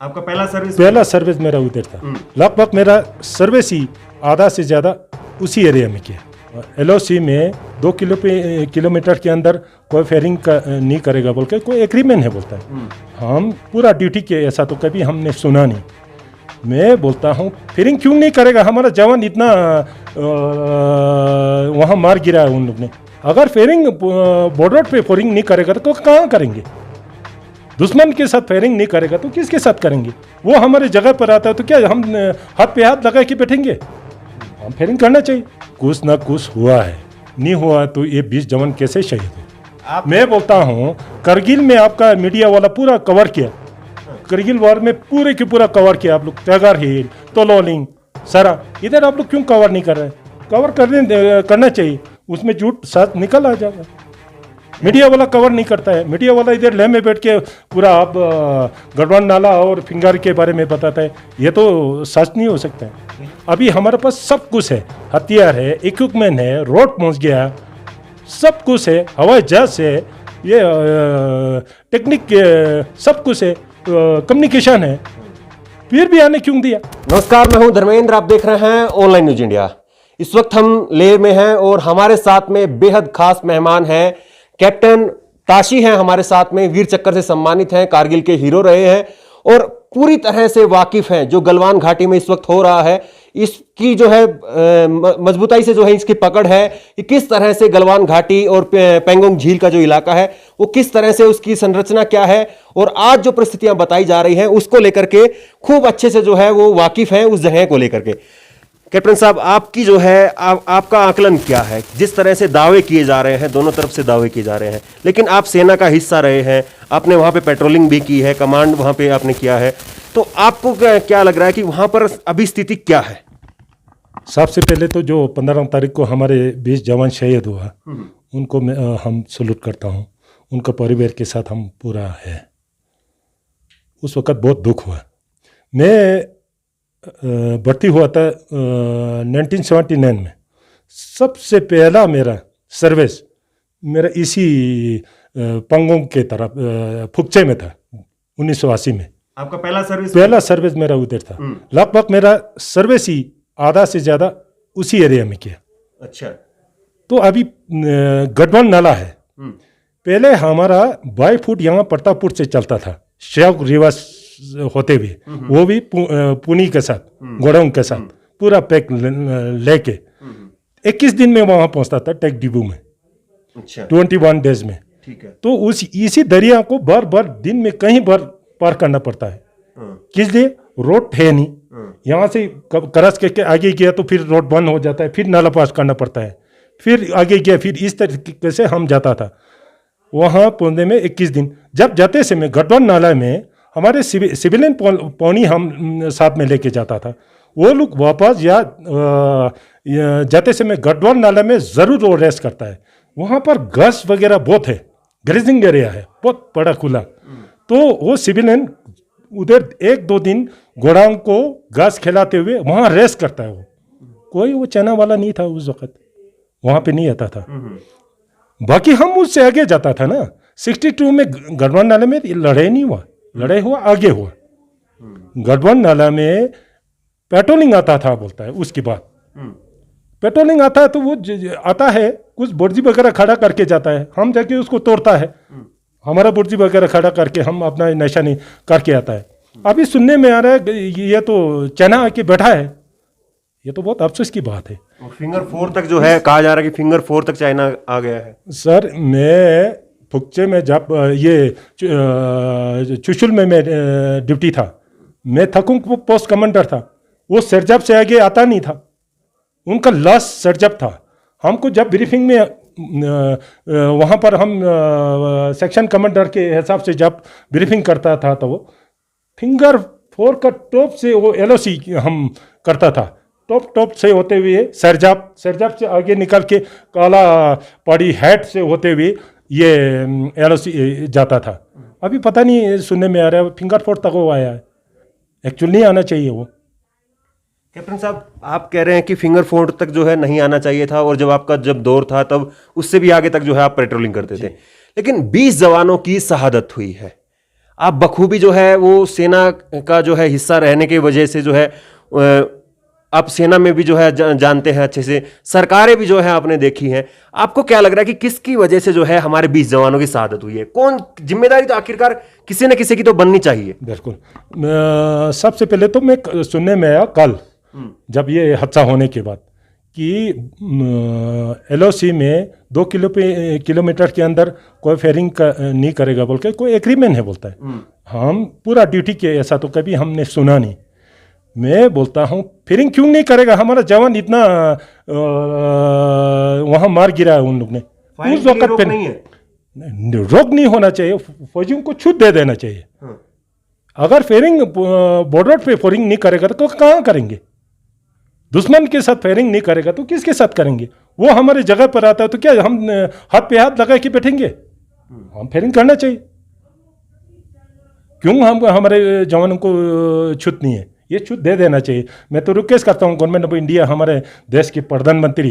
आपका पहला सर्विस मेरा उधर था। लगभग मेरा सर्विस ही आधा से ज़्यादा उसी एरिया में किया। LOC में 2 किलोमीटर के अंदर कोई फेयरिंग नहीं करेगा बोल के कोई एग्रीमेंट है बोलता है। हम पूरा ड्यूटी किए, ऐसा तो कभी हमने सुना नहीं। मैं बोलता हूँ फेयरिंग क्यों नहीं करेगा, हमारा जवान इतना वहाँ मार गिरा है उन लोग ने। अगर फेयरिंग बॉर्डर पे फेयरिंग नहीं करेगा तो कहाँ करेंगे? दुश्मन के साथ फेयरिंग नहीं करेगा तो किसके साथ करेंगे? वो हमारे जगह पर आता है तो क्या हम हाथ पे हाथ लगा के बैठेंगे? हम फेयरिंग करना चाहिए। कुछ ना कुछ हुआ है, नहीं हुआ तो ये 20 जवान कैसे शहीद हो? मैं बोलता हूँ करगिल में आपका मीडिया वाला पूरा कवर किया, करगिल वॉर में पूरे के पूरा कवर किया आप लोग, टैगर हिल, तोलोलिंग, सारा। इधर आप लोग क्यों कवर नहीं कर रहे? कवर करना चाहिए, उसमें झूठ सच निकल आ जाएगा। मीडिया वाला कवर नहीं करता है। मीडिया वाला इधर लेह में बैठ के पूरा आप गढ़वाल नाला और फिंगर के बारे में बताता है, ये तो सच नहीं हो सकता है। अभी हमारे पास सब कुछ है, हथियार है, इक्विपमेंट है, रोड पहुंच गया, सब कुछ है, हवाई जहाज है, ये टेक्निक सब कुछ है, कम्युनिकेशन है, फिर भी आने क्यों दिया? नमस्कार, मैं हूं धर्मेंद्र, आप देख रहे हैं ऑनलाइन न्यूज इंडिया। इस वक्त हम लेह में हैं और हमारे साथ में बेहद खास मेहमान हैं। कैप्टन ताशी हैं हमारे साथ में, वीर चक्र से सम्मानित हैं, कारगिल के हीरो रहे हैं और पूरी तरह से वाकिफ हैं जो गलवान घाटी में इस वक्त हो रहा है। इसकी जो है मजबूताई से जो है इसकी पकड़ है कि किस तरह से गलवान घाटी और पेंगोंग झील का जो इलाका है वो किस तरह से उसकी संरचना क्या है और आज जो परिस्थितियां बताई जा रही हैं उसको लेकर के खूब अच्छे से जो है वो वाकिफ हैं उस जगह को लेकर के। कैप्टन साहब, आपकी जो है आपका आकलन क्या है? जिस तरह से दावे किए जा रहे हैं, दोनों तरफ से दावे किए जा रहे हैं, लेकिन आप सेना का हिस्सा रहे हैं, आपने वहां पे पेट्रोलिंग भी की है, कमांड वहां पे आपने किया है, तो आपको क्या लग रहा है कि वहां पर अभी स्थिति क्या है? सबसे पहले तो जो 15 तारीख को हमारे 20 जवान शहीद हुआ उनको हम सल्यूट करता हूँ। उनका परिवार के साथ हम पूरा है। उस वक़्त बहुत दुख हुआ। मैं भर्ती हुआ था 1979 में। सबसे पहला मेरा सर्विस मेरा इसी पंगोंग के तरफ फुकचे में था 1980 में। आपका पहला सर्विस मेरा उधर था। लगभग मेरा सर्विस ही आधा से ज़्यादा उसी एरिया में किया। अच्छा। तो अभी गढ़वाल नाला है, पहले हमारा 22 फुट यहाँ प्रतापपुर से चलता था, श्याग रिवर्स होते हुए, वो भी पुनी के साथ, गोडाउन के साथ पूरा पैक लेके 21 दिन में वहां पहुंचता था टेक डिबू में। अच्छा। 21 डेज में। ठीक है। तो इसी दरिया को बार बार दिन में कहीं बार पार करना पड़ता है। किस लिए? रोड है नहीं। यहाँ से करस के आगे गया तो फिर रोड बंद हो जाता है, फिर नाला पास करना पड़ता है, फिर आगे गया, फिर इस तरीके से हम जाता था वहाँ पहुँचने में 21 दिन। जब जाते समय गढ़वाल नाला में हमारे सिविलियन पौनी हम साथ में लेके जाता था। वो लोग वापस या जाते समय गढ़वाल नाला में ज़रूर वो रेस्ट करता है। वहाँ पर घास वगैरह बहुत है, ग्रेजिंग एरिया है बहुत बड़ा खुला। तो वो सिविलियन उधर 1-2 दिन घोड़ाओं को घास खिलाते हुए वहाँ रेस्ट करता है। वो कोई वो चना वाला नहीं था उस वक़्त, वहाँ पे नहीं आता था। बाकी हम उससे आगे जाता था ना। 62 में गढ़वाल नाले में लड़ाई नहीं हुआ, लड़ाई हुआ आगे हुआ। गढ़वाल नाला में पेट्रोलिंग आता था बोलता है। उसके बाद पेट्रोलिंग आता है तो वो आता है, कुछ बुर्जी वगैरह खड़ा करके जाता है, हम जाके उसको तोड़ता है। हमारा बुर्जी वगैरह खड़ा करके हम अपना निशानी करके आता है। अभी सुनने में आ रहा है ये तो चना आके बैठा है। ये तो बहुत अफसोस की बात है। फिंगर 4 तक जो है कहा जा रहा है कि फिंगर 4 तक चाइना आ गया है। सर, मैं फुकचे में जब ये चुशुल में मैं ड्यूटी था, मैं थकुंग पोस्ट कमांडर था। वो सरजब से आगे आता नहीं था, उनका लास्ट सरजब था। हमको जब ब्रीफिंग में वहाँ पर हम सेक्शन कमांडर के हिसाब से जब ब्रीफिंग करता था तो वो फिंगर 4 का टॉप से वो LOC हम करता था। टॉप से होते हुए सरजब से आगे निकल के काला पहाड़ी हेड से होते हुए ये LOC जाता था। अभी पता नहीं सुनने में आ रहा है फिंगर 4 तक वो आया है। एक्चुअली नहीं आना चाहिए वो। कैप्टन साहब, आप कह रहे हैं कि फिंगर 4 तक जो है नहीं आना चाहिए था और जब दौर था तब उससे भी आगे तक जो है आप पेट्रोलिंग करते थे, लेकिन 20 जवानों की शहादत हुई है। आप बखूबी जो है वो सेना का जो है हिस्सा रहने की वजह से जो है आप सेना में भी जो है जानते हैं अच्छे से, सरकारें भी जो है आपने देखी हैं। आपको क्या लग रहा है कि किसकी वजह से जो है हमारे 20 जवानों की शहादत हुई है? कौन जिम्मेदारी तो आखिरकार किसी न किसी की तो बननी चाहिए। बिल्कुल। सबसे पहले तो मैं सुनने में आया कल जब ये हादसा होने के बाद कि LOC में 2 किलोमीटर के अंदर कोई फेयरिंग नहीं करेगा बोल के कोई एग्रीमेंट है बोलता है। हम पूरा ड्यूटी के ऐसा तो कभी हमने सुना नहीं। मैं बोलता हूँ फेयरिंग क्यों नहीं करेगा? हमारा जवान इतना वहाँ मार गिरा है उन लोग ने, उस वक्त रोक नहीं होना चाहिए, फौजियों को छूट दे देना चाहिए। अगर फेयरिंग बॉर्डर पे फेयरिंग नहीं करेगा तो कहाँ करेंगे? दुश्मन के साथ फेयरिंग नहीं करेगा तो किसके साथ करेंगे? वो हमारे जगह पर आता है तो क्या हम हाथ पे हाथ लगा के बैठेंगे? हम फेयरिंग करना चाहिए। क्यों हम हमारे जवानों को छूट नहीं है? ये छूट दे देना चाहिए। मैं तो रिक्वेस्ट करता हूँ गवर्नमेंट ऑफ इंडिया, हमारे देश के प्रधानमंत्री,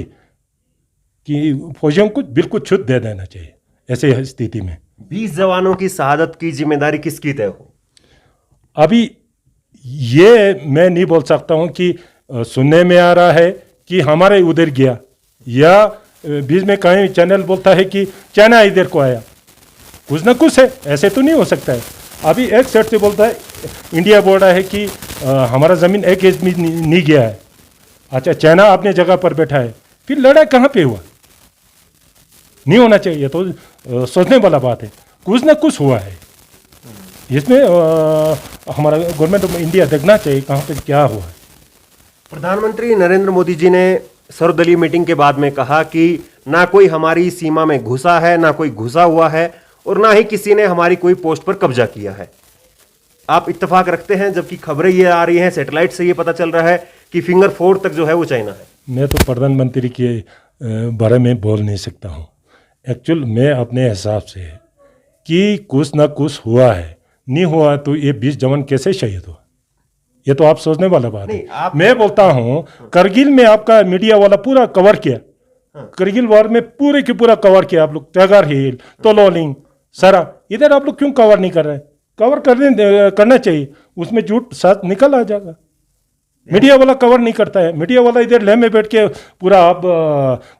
कि फौजियों को बिल्कुल छूट दे देना चाहिए ऐसे स्थिति में। 20 जवानों की शहादत की जिम्मेदारी किसकी तय हो? अभी ये मैं नहीं बोल सकता हूँ कि सुनने में आ रहा है कि हमारे उधर गया, या बीच में कहीं चैनल बोलता है कि चाइना इधर को आया। कुछ ना कुछ है, ऐसे तो नहीं हो सकता है। अभी एक साइड से बोलता है इंडिया बोल रहा है कि हमारा ज़मीन एक एज में नहीं गया है। अच्छा, चाइना अपने जगह पर बैठा है, फिर लड़ाई कहाँ पे हुआ? नहीं होना चाहिए। तो सोचने वाला बात है, कुछ ना कुछ हुआ है इसमें। हमारा गवर्नमेंट ऑफ इंडिया देखना चाहिए कहाँ पे क्या हुआ है। प्रधानमंत्री नरेंद्र मोदी जी ने सर्वदलीय मीटिंग के बाद में कहा कि ना कोई हमारी सीमा में घुसा है, ना कोई घुसा हुआ है, और ना ही किसी ने हमारी कोई पोस्ट पर कब्जा किया है। आप इत्तेफाक रखते हैं, जबकि खबरें ये आ रही हैं, सैटेलाइट से ये पता चल रहा है कि फिंगर 4 तक जो है वो चाइना है। मैं तो प्रधानमंत्री के बारे में बोल नहीं सकता हूँ। एक्चुअल मैं अपने हिसाब से कि कुछ ना कुछ हुआ है, नहीं हुआ तो ये 20 जवान कैसे शहीद हुआ? ये तो आप सोचने वाला बात है। मैं बोलता हूँ करगिल में आपका मीडिया वाला पूरा कवर किया। करगिल वॉर में पूरे की पूरा कवर किया आप लोग, टाइगर हिल, तोलोलिंग, सारा। इधर आप लोग क्यों कवर नहीं कर रहे हैं? कवर करना चाहिए, उसमें झूठ सच निकल आ जाएगा। मीडिया वाला कवर नहीं करता है। मीडिया वाला इधर लेह में बैठ के पूरा आप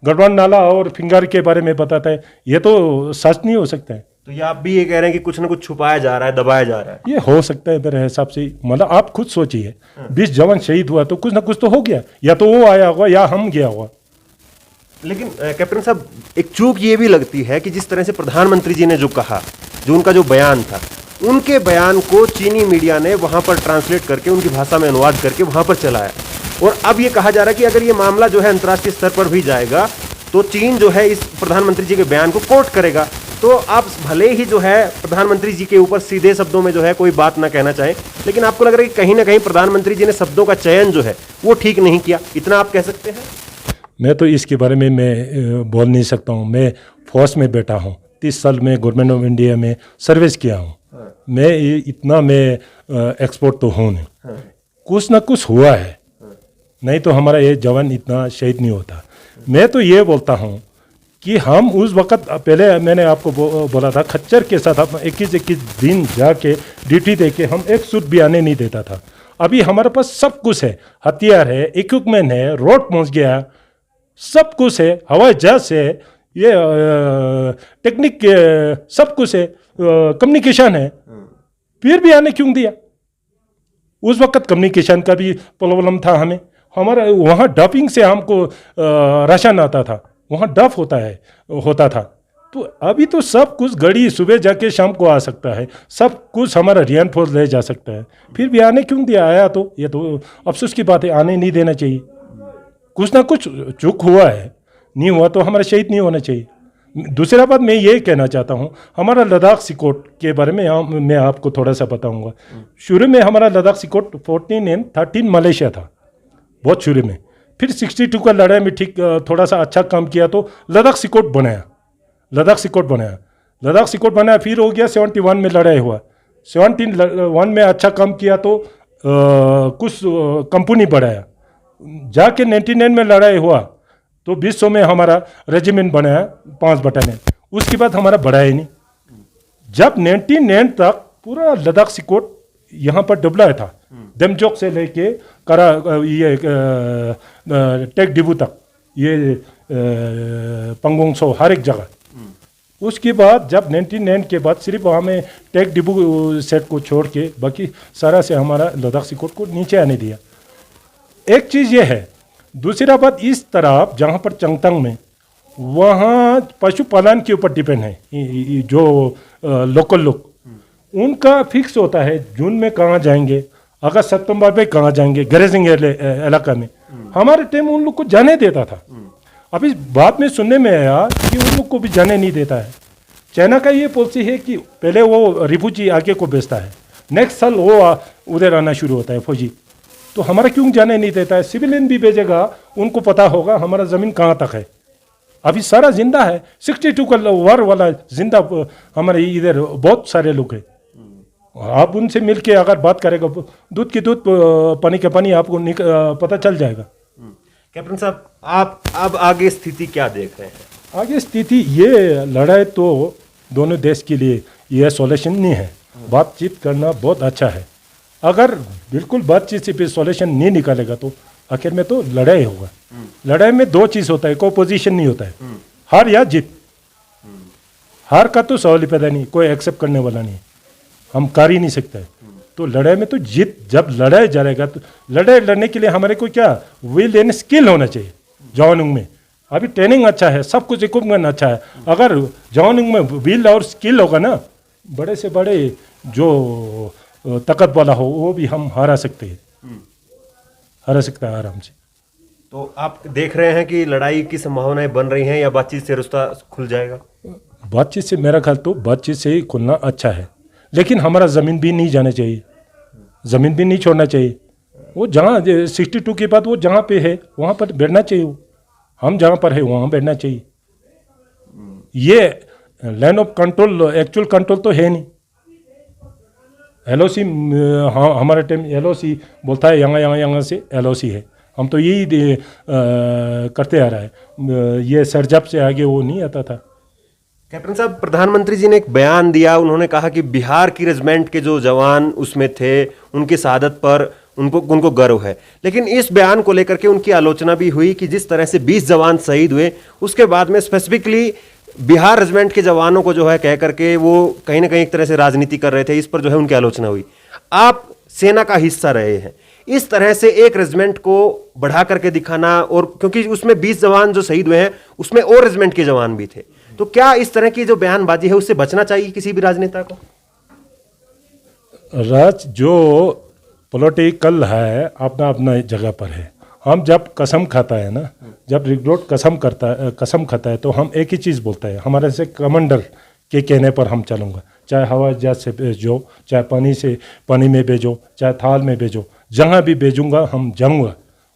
गढ़वाल नाला और फिंगर के बारे में बताता है। ये तो सच नहीं हो सकता है। तो ये आप भी ये कह रहे हैं कि कुछ ना कुछ छुपाया जा रहा है, दबाया जा रहा है। ये हो सकता है मेरे हिसाब से। मतलब आप खुद सोचिए, 20 जवान शहीद हुआ तो कुछ ना कुछ तो हो गया, या तो वो आया होगा या हम गया होगा। लेकिन कैप्टन साहब, एक चूक ये भी लगती है कि जिस तरह से प्रधानमंत्री जी ने जो कहा, जो उनका जो बयान था, उनके बयान को चीनी मीडिया ने वहां पर ट्रांसलेट करके उनकी भाषा में अनुवाद करके वहां पर चलाया। और अब ये कहा जा रहा है कि अगर ये मामला जो है अंतर्राष्ट्रीय स्तर पर भी जाएगा तो चीन जो है इस प्रधानमंत्री जी के बयान को कोर्ट करेगा। तो आप भले ही जो है प्रधानमंत्री जी के ऊपर सीधे शब्दों में जो है कोई बात ना कहना चाहें, लेकिन आपको लग रहा है कि कहीं ना कहीं प्रधानमंत्री जी ने शब्दों का चयन जो है वो ठीक नहीं किया, इतना आप कह सकते हैं? मैं तो इसके बारे में मैं बोल नहीं सकता हूँ। मैं फौज में बैठा हूँ, 30 साल में गवर्नमेंट ऑफ इंडिया में सर्विस किया हूँ। मैं इतना एक्सपर्ट तो हूँ नहीं। कुछ ना कुछ हुआ है, नहीं तो हमारा ये जवान इतना शहीद नहीं होता। मैं तो ये बोलता हूँ कि हम उस वक़्त, पहले मैंने आपको बोला था, खच्चर के साथ हम 21 दिन जाके ड्यूटी दे के हम एक सूट भी आने नहीं देता था। अभी हमारे पास सब कुछ है, हथियार है, इक्विपमेंट है, रोड पहुँच गया, सब कुछ है, हवाई जहाज है, ये टेक्निक सब कुछ है, कम्युनिकेशन है, फिर भी आने क्यों दिया? उस वक्त कम्युनिकेशन का भी प्रॉब्लम था हमें। हमारा वहाँ डफिंग से हमको राशन आता था, वहाँ डफ होता था। तो अभी तो सब कुछ गाड़ी सुबह जाके शाम को आ सकता है, सब कुछ हमारा रिएनफोर्स ले जा सकता है, फिर भी आने क्यों दिया? आया तो ये तो अफसोस की बात है, आने नहीं देना चाहिए। कुछ ना कुछ चूक हुआ है, नहीं हुआ तो हमारा शहीद नहीं होना चाहिए। दूसरा बात मैं ये कहना चाहता हूँ, हमारा लद्दाख सिकोट के बारे में मैं आपको थोड़ा सा बताऊँगा। शुरू में हमारा लद्दाख सिकोट 14 and 13 मलेशिया था, बहुत शुरू में। फिर 62 का लड़ाई में ठीक थोड़ा सा अच्छा काम किया तो लद्दाख सिकोट बनाया। लद्दाख सिकोट बनाया, फिर हो गया 71 में लड़ाई हुआ। 71 में अच्छा काम किया तो कुछ कंपनी बढ़ाया, जाके 99 में लड़ाई हुआ तो 2000 में हमारा रेजिमेंट बनाया, 5 बटालियन। उसके बाद हमारा बढ़ाया ही नहीं। जब 99 तक पूरा लद्दाख सिकोट यहाँ पर डबला था। देमजोक से लेके करा ये टेक डिबू तक, ये पंगोंग सो हर एक जगह। उसके बाद जब 99 के बाद सिर्फ वहाँ में टेक डिबू सेट को छोड़ के बाकी सारा से हमारा लद्दाख सिकोट को नीचे आने दिया। एक चीज़ ये है। दूसरा बात, इस तरफ जहाँ पर चंगतंग में, वहाँ पशुपालन के ऊपर डिपेंड है जो लोकल लोग, उनका फिक्स होता है जून में कहाँ जाएंगे, अगस्त सितंबर में कहाँ जाएंगे ग्रेजिंग इलाका में। हमारे टाइम उन लोग को जाने देता था। अभी बाद में सुनने में आया कि उन लोग को भी जाने नहीं देता है। चाइना का ये पॉलिसी है कि पहले वो रिफ्यूजी आगे को भेजता है, नेक्स्ट साल वो उधर आना शुरू होता है फौजी। तो हमारा क्यों जाने नहीं देता है? सिविलियन भी भेजेगा, उनको पता होगा हमारा ज़मीन कहाँ तक है। अभी सारा जिंदा है, 62 का वार वाला जिंदा हमारे इधर बहुत सारे लोग हैं। आप उनसे मिल के अगर बात करेगा, दूध की दूध पानी का पानी, आपको पता चल जाएगा। कैप्टन साहब, आप अब आगे स्थिति क्या देख रहे हैं? आगे स्थिति ये लड़ाई तो दोनों देश के लिए ये सॉल्यूशन नहीं है। बातचीत करना बहुत अच्छा है। अगर बिल्कुल बातचीत से फिर सॉल्यूशन नहीं निकालेगा तो आखिर में तो लड़ाई होगा। लड़ाई में दो चीज़ होता है, कोई पोजीशन नहीं होता है, हार या जीत। हार का तो सवाल ही पैदा नहीं, कोई एक्सेप्ट करने वाला नहीं, हम कर ही नहीं सकते। तो लड़ाई में तो जीत, जब लड़ाई जाएगा तो लड़ाई लड़ने के लिए हमारे को क्या विल एंड स्किल होना चाहिए। जवानों में अभी ट्रेनिंग अच्छा है, सब कुछ इक्विपमेंट अच्छा है। अगर जवानों में विल और स्किल होगा ना, बड़े से बड़े जो ताकत वाला हो वो भी हम हरा सकते हैं, हरा सकता है आराम से। तो आप देख रहे हैं कि लड़ाई की संभावनाएं बन रही हैं या बातचीत से रास्ता खुल जाएगा? बातचीत से मेरा ख्याल तो बातचीत से ही खुलना अच्छा है, लेकिन हमारा ज़मीन भी नहीं जाना चाहिए, ज़मीन भी नहीं छोड़ना चाहिए। वो जहाँ 62 के बाद वो जहाँ पे है वहाँ पर बैठना चाहिए। वो हम जहाँ पर है वहाँ बैठना चाहिए। ये line of control actual control तो है नहीं। LOC, हाँ हमारे टाइम LOC बोलता है यहाँ से LOC है, हम तो यही करते आ रहा है। ये सरजब से आगे वो नहीं आता था। कैप्टन साहब, प्रधानमंत्री जी ने एक बयान दिया, उन्होंने कहा कि बिहार की रेजिमेंट के जो जवान उसमें थे उनकी शहादत पर उनको गर्व है। लेकिन इस बयान को लेकर के उनकी आलोचना भी हुई कि जिस तरह से 20 जवान शहीद हुए, उसके बाद में स्पेसिफिकली बिहार रेजिमेंट के जवानों को जो है कह करके वो कहीं ना कहीं एक तरह से राजनीति कर रहे थे। इस पर जो है उनकी आलोचना हुई। आप सेना का हिस्सा रहे हैं, इस तरह से एक रेजिमेंट को बढ़ा करके दिखाना, और क्योंकि उसमें 20 जवान जो शहीद हुए हैं उसमें और रेजिमेंट के जवान भी थे, तो क्या इस तरह की जो बयानबाजी है उससे बचना चाहिए किसी भी राजनेता को? जो पॉलिटिकल है अपना अपना जगह पर है। हम जब कसम खाता है ना, जब रिग्रोट कसम खाता है तो हम एक ही चीज़ बोलता है, हमारे से कमांडर के कहने पर हम चलूँगा। चाहे हवाई जहाज से भेजो, चाहे पानी में भेजो, चाहे थाल में भेजो, जहाँ भी भेजूँगा हम जाऊँगा।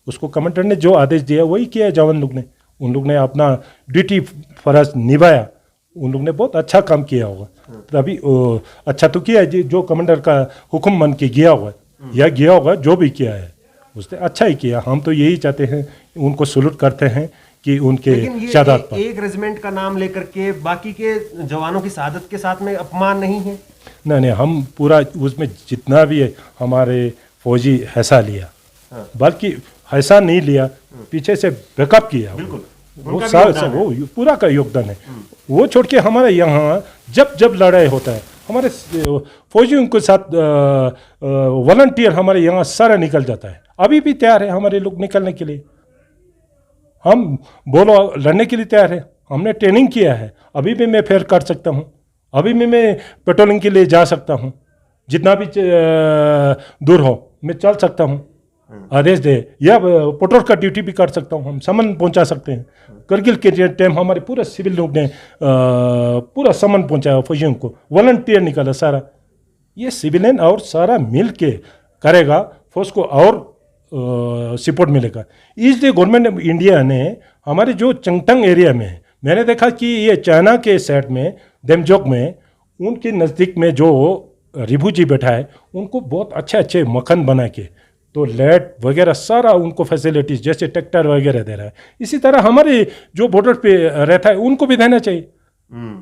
उसको कमांडर ने जो आदेश दिया वही किया जवान लोग ने। उन लोग ने अपना ड्यूटी फर्ज निभाया, उन लोग ने बहुत अच्छा काम किया होगा। तभी अच्छा तो किया है जो कमांडर का हुक्म मान के गया होगा या गया होगा, जो भी किया है उसने अच्छा ही किया। हम तो यही चाहते हैं, उनको सलूट करते हैं कि उनके शहादत पर। एक रेजिमेंट का नाम लेकर के बाकी के जवानों की शहादत के साथ में अपमान नहीं है? नहीं, हम पूरा उसमें जितना भी है हमारे फौजी हिस्सा लिया, बल्कि हिस्सा नहीं लिया, पीछे से बैकअप किया। वो पूरा का योगदान है। वो छोड़ के हमारे यहाँ जब लड़ाई होता है हमारे फौजियों के साथ वॉलंटियर हमारे यहाँ सारा निकल जाता है। अभी भी तैयार है हमारे लोग निकलने के लिए। हम बोलो लड़ने के लिए तैयार है, हमने ट्रेनिंग किया है। अभी भी मैं फेयर कर सकता हूँ, अभी भी मैं पेट्रोलिंग के लिए जा सकता हूँ, जितना भी दूर हो मैं चल सकता हूँ। आदेश दे या पेट्रोल का ड्यूटी भी कर सकता हूँ, हम सामान पहुँचा सकते हैं। करगिल के टाइम हमारे पूरे सिविल लोग ने पूरा सामान पहुँचाया फौजियों को, वॉलंटियर निकाला सारा। ये सिविलियन और सारा मिल के करेगा, फौज को और सपोर्ट मिलेगा। इसलिए गवर्नमेंट ऑफ इंडिया ने हमारे जो चंगतंग एरिया में है, मैंने देखा कि ये चाइना के साइड में देमजोक में उनके नज़दीक में जो रिफ्यूजी बैठा है उनको बहुत अच्छे मकान बना के, तो लाइट वगैरह सारा उनको फैसिलिटीज़ जैसे ट्रैक्टर वगैरह दे रहा है। इसी तरह हमारे जो बॉर्डर पे रहता है उनको भी देना चाहिए।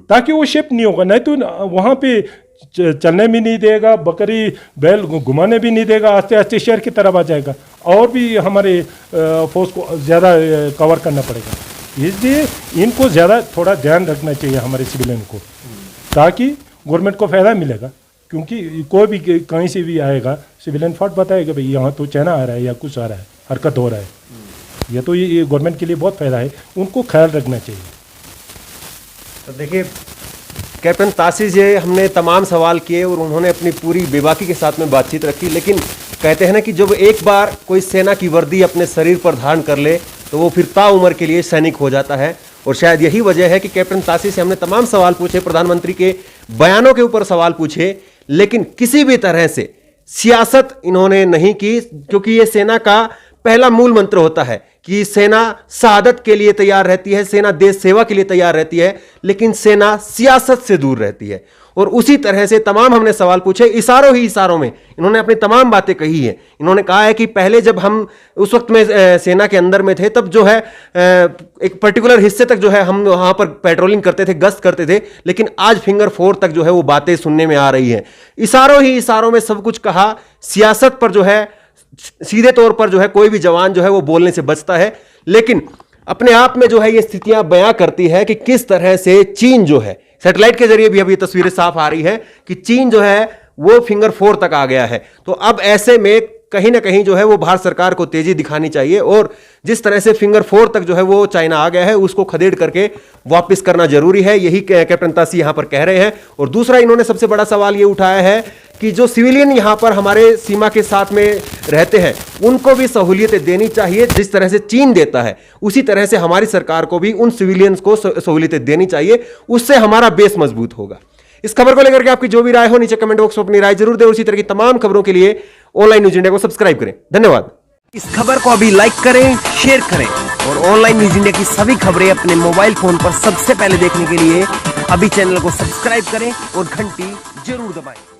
ताकि वो शिफ्ट नहीं होगा। नहीं तो वहाँ पे चलने भी नहीं देगा, बकरी बैल घुमाने भी नहीं देगा, आस्ते आस्ते शहर की तरफ आ जाएगा और भी हमारे फोर्स को ज़्यादा कवर करना पड़ेगा। इसलिए इनको ज़्यादा थोड़ा ध्यान रखना चाहिए हमारे सिविलियन को, ताकि गवर्नमेंट को फ़ायदा मिलेगा। क्योंकि कोई भी कहीं से भी आएगा, सिविलियन फट बताएगा भाई यहाँ तो चाइना आ रहा है या कुछ आ रहा है, हरकत हो रहा है। ये तो ये गवर्नमेंट के लिए बहुत फ़ायदा है, उनको ख्याल रखना चाहिए। तो देखिए कैप्टन ताशी जी, हमने तमाम सवाल किए और उन्होंने अपनी पूरी बेबाकी के साथ में बातचीत रखी, लेकिन कहते हैं ना कि जब एक बार कोई सेना की वर्दी अपने शरीर पर धारण कर ले तो वो फिर ताउम्र के लिए सैनिक हो जाता है। और शायद यही वजह है कि कैप्टन ताशी से हमने तमाम सवाल पूछे, प्रधानमंत्री के बयानों के ऊपर सवाल पूछे, लेकिन किसी भी तरह से सियासत इन्होंने नहीं की, क्योंकि ये सेना का पहला मूल मंत्र होता है कि सेना शहादत के लिए तैयार रहती है, सेना देश सेवा के लिए तैयार रहती है, लेकिन सेना सियासत से दूर रहती है। और उसी तरह से तमाम हमने सवाल पूछे, इशारों ही इशारों में इन्होंने अपनी तमाम बातें कही है। इन्होंने कहा है कि पहले जब हम उस वक्त में सेना के अंदर में थे, तब जो है एक पर्टिकुलर हिस्से तक जो है हम वहाँ पर पेट्रोलिंग करते थे, गश्त करते थे, लेकिन आज फिंगर 4 तक जो है वो बातें सुनने में आ रही हैं। इशारों ही इशारों में सब कुछ कहा। सियासत पर जो है सीधे तौर पर जो है कोई भी जवान जो है वो बोलने से बचता है, लेकिन अपने आप में जो है ये स्थितियां बयां करती है कि किस तरह से चीन जो है, सैटेलाइट के जरिए भी अभी तस्वीरें साफ आ रही है कि चीन जो है वो फिंगर 4 तक आ गया है। तो अब ऐसे में कहीं ना कहीं जो है वो भारत सरकार को तेजी दिखानी चाहिए और जिस तरह से फिंगर 4 तक जो है वो चाइना आ गया है उसको खदेड़ करके वापस करना जरूरी है, यही कैप्टन ताशी यहां पर कह रहे हैं। और दूसरा इन्होंने सबसे बड़ा सवाल ये उठाया है कि जो सिविलियन यहां पर हमारे सीमा के साथ में रहते हैं उनको भी सहूलियतें देनी चाहिए, जिस तरह से चीन देता है उसी तरह से हमारी सरकार को भी उन सिविलियंस को सहूलियतें देनी चाहिए, उससे हमारा बेस मजबूत होगा। इस खबर को लेकर के आपकी जो भी राय हो नीचे कमेंट बॉक्स में अपनी राय जरूर दें। उसी तरह की तमाम खबरों के लिए ऑनलाइन न्यूज इंडिया को सब्सक्राइब करें। धन्यवाद। इस खबर को अभी लाइक करें, शेयर करें और ऑनलाइन न्यूज इंडिया की सभी खबरें अपने मोबाइल फोन पर सबसे पहले देखने के लिए अभी चैनल को सब्सक्राइब करें और घंटी जरूर दबाएं।